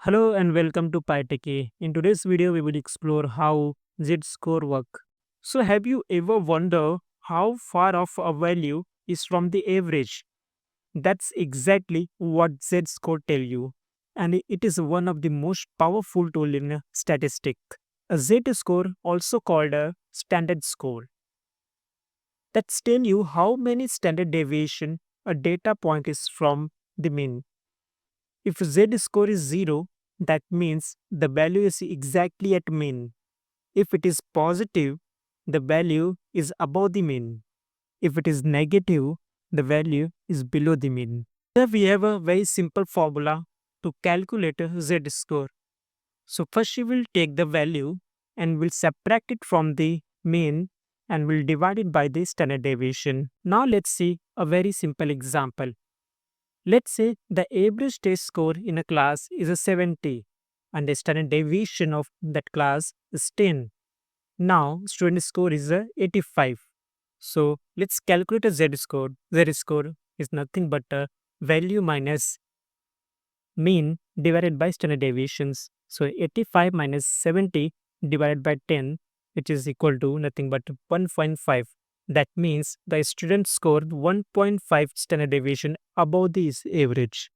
Hello and welcome to Pytechie. In today's video, we will explore how z-score work. So, have you ever wondered how far off a value is from the average? That's exactly what z-score tell you, and it is one of the most powerful tool in statistic. A z-score, also called a standard score, that's tell you how many standard deviation a data point is from the mean. If z score is 0, that means the value is exactly at mean. If it is positive, the value is above the mean. If it is negative, the value is below the mean. Here we have a very simple formula to calculate a z score. So first we will take the value and we'll subtract it from the mean and we'll divide it by the standard deviation. Now let's see a very simple example. Let's say the average test score in a class is a 70 and the standard deviation of that class is 10. Now student score is a 85. So let's calculate a z score. Z score is nothing but a value minus mean divided by standard deviations. So 85 minus 70 divided by 10, which is equal to nothing but 1.5. That means the student scored 1.5 standard deviation above the average.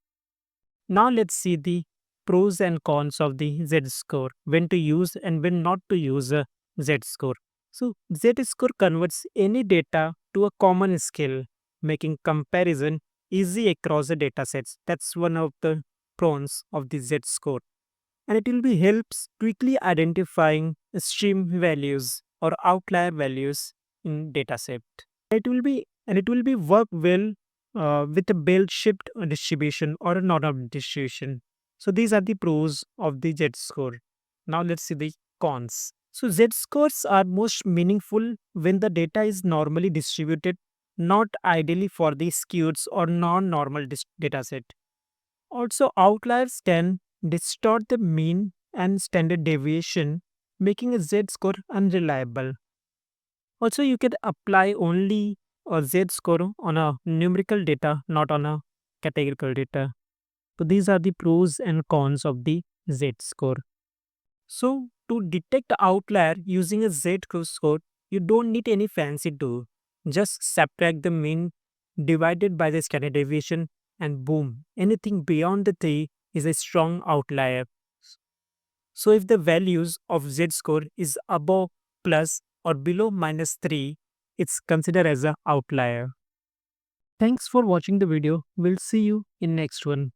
Now let's see the pros and cons of the Z score, when to use and when not to use a Z score. So Z score converts any data to a common scale, making comparison easy across the datasets. That's one of the pros of the Z score. And it will be helps quickly identifying extreme values or outlier values in dataset. It will be work well with a bell-shaped distribution or a normal distribution. So these are the pros of the Z score. Now let's see the cons. So Z scores are most meaningful when the data is normally distributed, not ideally for the skewed or non-normal dataset. Also, outliers can distort the mean and standard deviation, making a Z score unreliable. Also, you can apply only a Z score on a numerical data, not on a categorical data. So these are the pros and cons of the Z score. So to detect outlier using a Z score, you don't need any fancy tool. Just subtract the mean divided by the standard deviation and boom, anything beyond the 3 is a strong outlier. So if the values of Z score is above plus or below minus 3, it's considered as an outlier. Thanks for watching the video. We'll see you in next one.